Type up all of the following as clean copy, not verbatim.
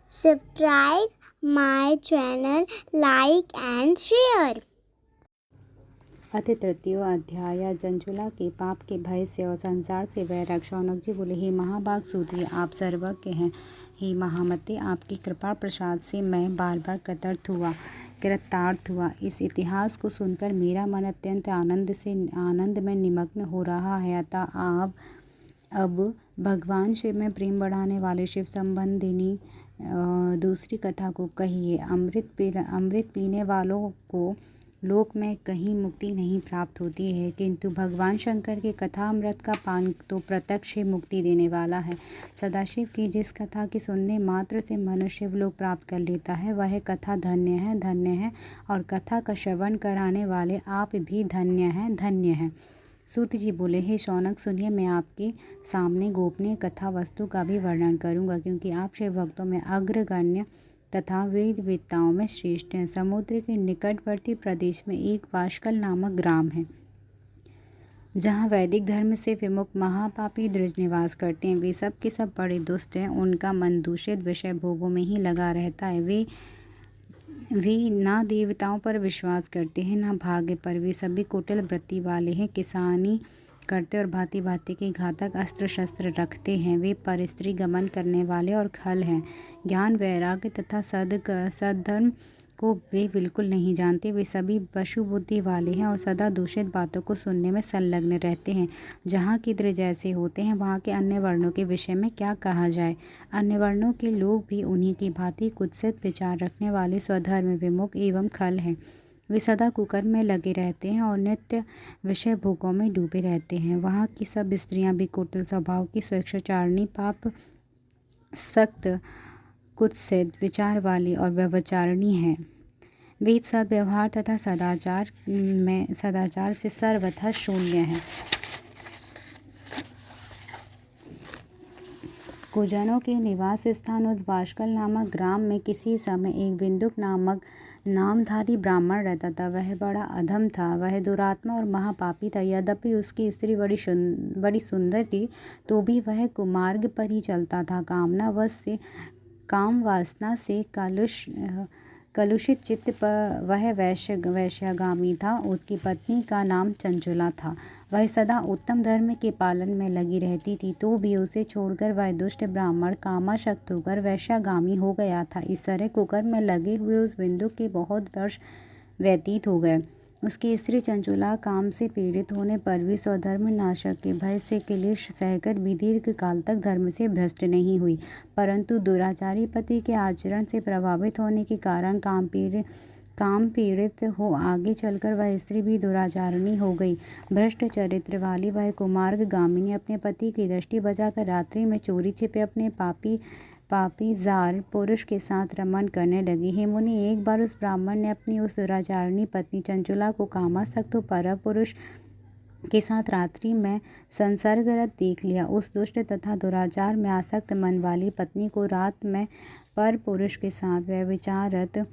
subscribe my channel, like and share। अथ तृतीय अध्याय। चंचुला के पाप के भय से और संसार से वैराग। शौनक जी बोले, हे महाभाग सूत्री, आप सर्वज्ञ हैं। हे महामते, आपकी कृपा प्रसाद से मैं बार बार कृतार्थ हुआ। इस इतिहास को सुनकर मेरा मन अत्यंत आनंद में निमग्न हो रहा है। अतः आप अब भगवान शिव में प्रेम बढ़ाने वाले शिव संबंधिनी दूसरी कथा को कहिए। अमृत पीने वालों को लोक में कहीं मुक्ति नहीं प्राप्त होती है, किंतु भगवान शंकर के कथा अमृत का पान तो प्रत्यक्ष ही मुक्ति देने वाला है। सदाशिव की जिस कथा की सुनने मात्र से मनुष्य लोक प्राप्त कर लेता है, वह कथा धन्य है। और कथा का श्रवण कराने वाले आप भी धन्य हैं। सूत जी बोले, हे शौनक सुनिए, मैं आपके सामने गोपनीय कथा वस्तु का भी वर्णन करूंगा, क्योंकि आप शिव भक्तों में अग्रगण्य तथा वेदविद्ताओं में श्रेष्ठ हैं। समुद्र के निकटवर्ती प्रदेश में एक वाशकल नामक ग्राम है, जहाँ वैदिक धर्म से विमुख महापापी द्विज निवास करते हैं। वे सब के सब बड़े दुष्ट हैं। उनका मन दूषित विषय भोगों में ही लगा रहता है। वे ना देवताओं पर विश्वास करते हैं, ना भाग्य पर। वे सभी कुटिल वृत्ति वाले हैं, किसानी करते और भांति भांति के घातक अस्त्र शस्त्र रखते हैं। वे पर स्त्री गमन करने वाले और खल हैं। ज्ञान वैराग्य तथा सद्धर्म को वे बिल्कुल नहीं जानते। वे सभी पशु बुद्धि वाले हैं और सदा दूषित बातों को सुनने में संलग्न रहते हैं। जहाँ की द्विज जैसे होते हैं, वहाँ के अन्य वर्णों के विषय में क्या कहा जाए। अन्य वर्णों के लोग भी उन्हीं की भांति कुत्सित विचार रखने वाले, स्वधर्म विमुख एवं खल हैं। वे सदा कुकर्म में लगे रहते हैं और नित्य विषय भोगों में डूबे रहते हैं। वहाँ की सब स्त्रियां भी कुटिल स्वभाव की, स्वेच्छाचारिणी, पाप सख्त, कुत्सित विचार वाली और व्यभिचारिणी हैं। वेद सद्व्यवहार तथा सदाचार से सर्वथा शून्य है। कुजनों के निवास स्थान उस वाशकल नामक ग्राम में किसी समय एक बिंदुक नामक नामधारी ब्राह्मण रहता था। वह बड़ा अधम था। वह दुरात्मा और महापापी था। यद्यपि उसकी स्त्री बड़ी सुंदर थी, तो भी वह कुमार्ग पर ही चलता था। काम वासना से कलुषित चित्त पर वह वैश्यगामी था। उसकी पत्नी का नाम चंचुला था। वह सदा उत्तम धर्म के पालन में लगी रहती थी, तो भी उसे छोड़कर वह दुष्ट ब्राह्मण कामासक्त होकर वैश्यगामी हो गया था। इस तरह कुकर्म में लगे हुए उस बिंदु के बहुत वर्ष व्यतीत हो गए। उसकी स्त्री चंचुला काम से पीड़ित होने पर भी स्वधर्म नाशक के भय से क्लेश सहकर भी दीर्घ काल तक धर्म से भ्रष्ट नहीं हुई, परंतु दुराचारी पति के आचरण से प्रभावित होने के कारण काम पीड़ित हो आगे चलकर वह स्त्री भी दुराचारिणी हो गई। भ्रष्ट चरित्र वाली वह कुमार्ग गामिनी अपने पति की दृष्टि बचाकर रात्रि में चोरी छिपे अपने पापी जार पुरुष के साथ रमन करने लगी। हे मुनि, एक बार उस ब्राह्मण ने अपनी उस दुराचारिणी पत्नी चंचुला को कामासक्त पर पुरुष के साथ रात्रि में संसर्गरत देख लिया। उस दुष्ट तथा दुराचार में आसक्त मन वाली पत्नी को रात में पर पुरुष के साथ व्यभिचारत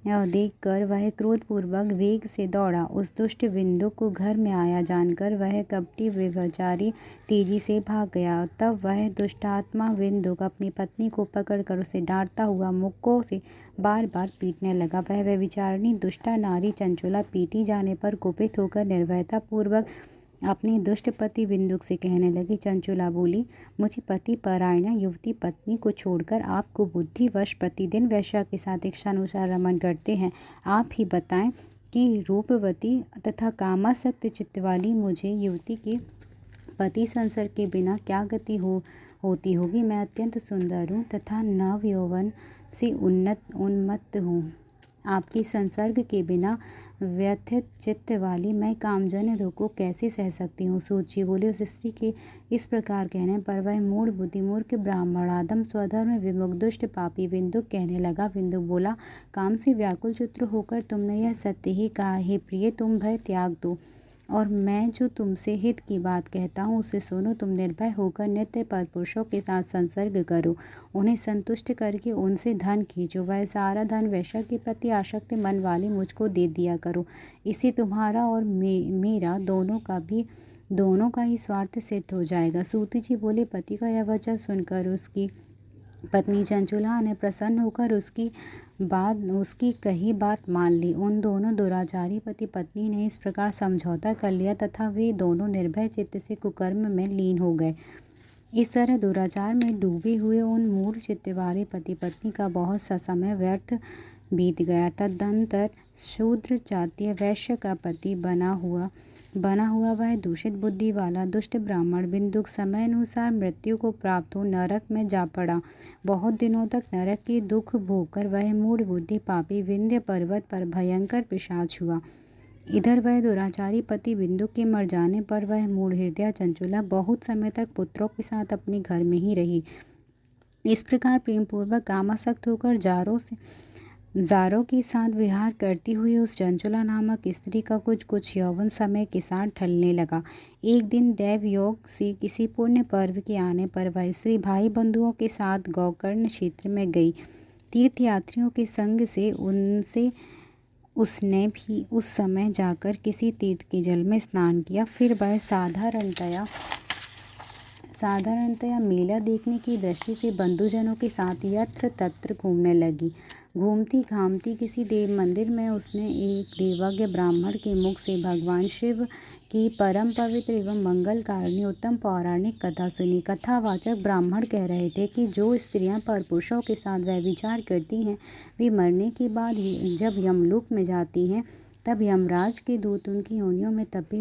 देखकर वह क्रोधपूर्वक वेग से दौड़ा। उस दुष्ट बिंदु को घर में आया जानकर वह कपटी व्यभिचारी तेजी से भाग गया। तब वह दुष्टात्मा बिंदुक अपनी पत्नी को पकड़कर उसे डांटता हुआ मुक्कों से बार बार पीटने लगा। वह व्यभिचारिणी दुष्टा नारी चंचुला पीटी जाने पर कुपित होकर निर्भयता पूर्वक अपनी दुष्ट पति बिंदुक से कहने लगी। चंचुला बोली, मुझे पति परायणा युवती पत्नी को छोड़कर आपको बुद्धिवश प्रतिदिन वैश्या के साथ इच्छानुसार रमन करते हैं। आप ही बताएं कि रूपवती तथा कामासक्त चित्त वाली मुझे युवती के पति संसर्ग के बिना क्या गति होती होगी। मैं अत्यंत सुंदर हूँ तथा नव यौवन से उन्मत्त हूँ। आपकी संसर्ग के बिना व्यथित चित्त वाली मैं कामजन्य दुख को कैसे सह सकती हूँ। सूत जी बोले, उस स्त्री के इस प्रकार कहने पर वह मूढ़ बुद्धि मूर्ख ब्राह्मण आदम स्वधर्म विमुख दुष्ट पापी बिंदुक कहने लगा। बिंदुक बोला, काम से व्याकुल चित्र होकर तुमने यह सत्य ही कहा। हे प्रिय, तुम भय त्याग दो और मैं जो तुमसे हित की बात कहता हूँ उसे सुनो। तुम निर्भय होकर नित्य पर पुरुषों के साथ संसर्ग करो, उन्हें संतुष्ट करके उनसे धन खींचो। वह सारा धन वैश्या के प्रति आसक्त मन वाली मुझको दे दिया करो। इससे तुम्हारा और मेरा दोनों का ही स्वार्थ सिद्ध हो जाएगा। सूती जी बोले, पति का यह वचन सुनकर उसकी पत्नी चंचुला ने प्रसन्न होकर उसकी कही बात मान ली। उन दोनों दुराचारी पति पत्नी ने इस प्रकार समझौता कर लिया तथा वे दोनों निर्भय चित्त से कुकर्म में लीन हो गए। इस तरह दुराचार में डूबे हुए उन मूढ़ चित्त वाले पति पत्नी का बहुत सा समय व्यर्थ बीत गया। तदंतर शूद्र जातीय वैश्य का पति बना हुआ वह दूषित बुद्धि वाला दुष्ट ब्राह्मण बिंदुक समय अनुसार मृत्यु को प्राप्त हो नरक में जा पड़ा। बहुत दिनों तक नरक के दुख भोगकर वह मूढ़ बुद्धि पापी विंध्य पर्वत पर भयंकर पिशाच हुआ। इधर वह दुराचारी पति बिंदुक के मर जाने पर वह मूढ़ हृदया चंचुला बहुत समय तक पुत्रों के साथ अपने घर में ही रही। इस प्रकार प्रेमपूर्वक कामासक्त होकर जारों के साथ विहार करती हुई उस चंचुला नामक स्त्री का कुछ यौवन समय के साथ ढलने लगा। एक दिन दैव योग से किसी पुण्य पर्व के आने पर वह स्त्री भाई बंधुओं के साथ गोकर्ण क्षेत्र में गई। तीर्थयात्रियों के संग से उसने भी उस समय जाकर किसी तीर्थ के जल में स्नान किया। फिर वह साधारणतया मेला देखने की दृष्टि से बंधुजनों के साथ यत्र तत्र घूमने लगी। घूमती घामती किसी देव मंदिर में उसने एक देवज्ञ ब्राह्मण के मुख से भगवान शिव की परम पवित्र एवं मंगलकारिणी उत्तम पौराणिक कथा सुनी। कथावाचक ब्राह्मण कह रहे थे कि जो स्त्रियां परपुरुषों के साथ व्यभिचार करती हैं वे मरने के बाद जब यमलोक में जाती हैं तब यमराज के दूत उनकी योनियों में तपे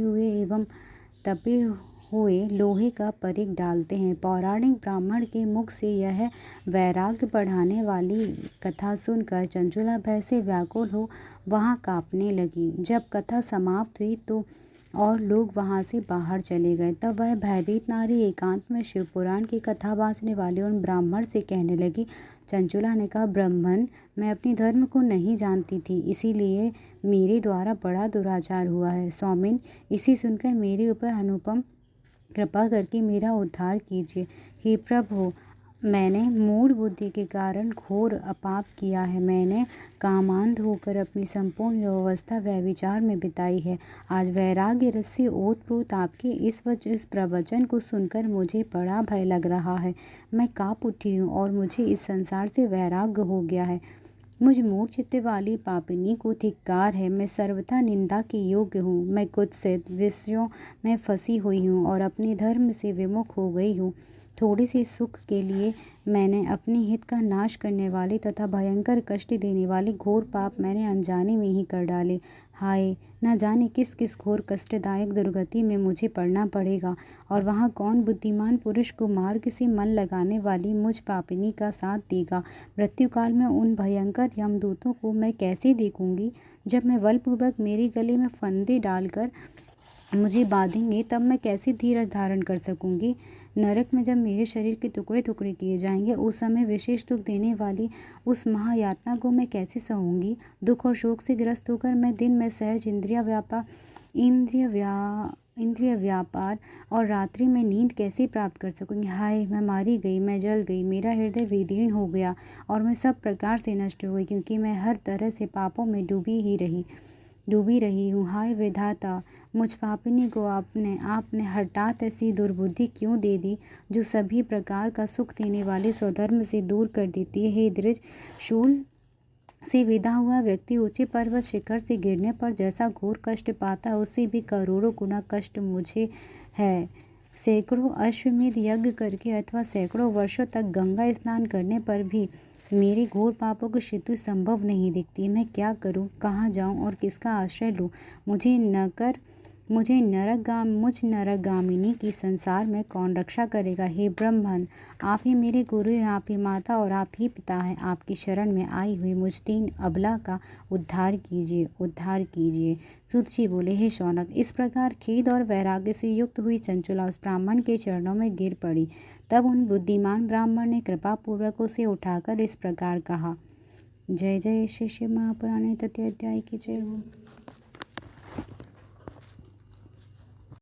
हुए लोहे का परिग डालते हैं। पौराणिक ब्राह्मण के मुख से यह वैराग्य बढ़ाने वाली कथा सुनकर चंचुला भय से व्याकुल हो वहां कांपने लगी। जब कथा समाप्त हुई तो और लोग वहां से बाहर चले गए तब वह भयभीत नारी एकांत में शिव पुराण की कथा बाँचने वाले उन ब्राह्मण से कहने लगी। चंचुला ने कहा, ब्राह्मण, मैं अपने धर्म को नहीं जानती थी, इसीलिए मेरे द्वारा बड़ा दुराचार हुआ है। स्वामिन, इसे सुनकर मेरे ऊपर अनुपम कृपा करके मेरा उद्धार कीजिए। हे प्रभु, मैंने मूढ़ बुद्धि के कारण घोर अपाप किया है। मैंने कामांध होकर अपनी संपूर्ण अवस्था व्यभिचार में बिताई है। आज वैराग्य रस से ओतप्रोत आपके इस प्रवचन को सुनकर मुझे बड़ा भय लग रहा है। मैं काँप उठी हूँ और मुझे इस संसार से वैराग्य हो गया है। मुझ मूढ़ चित्त वाली पापिनी को धिक्कार है। मैं सर्वथा निंदा के योग्य हूँ। मैं कुत्सित विषयों में फंसी हुई हूँ और अपने धर्म से विमुख हो गई हूँ। थोड़ी सी सुख के लिए मैंने अपने हित का नाश करने वाले तथा भयंकर कष्ट देने वाले घोर पाप मैंने अनजाने में ही कर डाले। हाय, न जाने किस किस घोर कष्टदायक दुर्गति में मुझे पड़ना पड़ेगा और वहाँ कौन बुद्धिमान पुरुष को मार्ग से मन लगाने वाली मुझ पापिनी का साथ देगा। मृत्युकाल में उन भयंकर यमदूतों को मैं कैसे देखूंगी। जब मैं बलपूर्वक मेरे गले में फंदे डालकर मुझे बांधेंगे तब मैं कैसे धीरज धारण कर सकूंगी। नरक में जब मेरे शरीर के टुकड़े टुकड़े किए जाएंगे उस समय विशेष दुख देने वाली उस महायातना को मैं कैसे सहूंगी। दुख और शोक से ग्रस्त होकर मैं दिन में सहज इंद्रिय व्यापार और रात्रि में नींद कैसे प्राप्त कर सकूंगी। हाय, मैं मारी गई, मैं जल गई, मेरा हृदय विदीर्ण हो गया और मैं सब प्रकार से नष्ट हुई, क्योंकि मैं हर तरह से पापों में डूबी रही हूँ। हाय विधाता, मुझ पापिनी को आपने हठात ऐसी दुर्बुद्धि क्यों दे दी जो सभी प्रकार का सुख देने वाले स्वधर्म से दूर कर देती है। हे द्विज, शूल से विदा हुआ व्यक्ति ऊंचे पर्वत शिखर से गिरने पर जैसा घोर कष्ट पाता है उससे भी करोड़ों गुना कष्ट मुझे है। सैकड़ों अश्वमेध यज्ञ करके अथवा सैकड़ों वर्षों तक गंगा स्नान करने पर भी मेरे घोर पापों की क्षति संभव नहीं दिखती। मैं क्या करूं, कहाँ जाऊं और किसका आश्रय लूं। मुझ नरकगामिनी की संसार में कौन रक्षा करेगा। हे ब्रह्मन, आप ही मेरे गुरु हैं, आप ही माता और आप ही पिता हैं। आपकी शरण में आई हुई मुझ दीन अबला का उद्धार कीजिए। सूत जी बोले, हे शौनक, इस प्रकार खेद और वैराग्य से युक्त हुई चंचुला उस ब्राह्मण के चरणों में गिर पड़ी। तब उन बुद्धिमान ब्राह्मण ने कृपा पूर्वक उसे उठाकर इस प्रकार कहा। जय जय श्री शिव महापुराण तृतीय अध्याय की जय हो।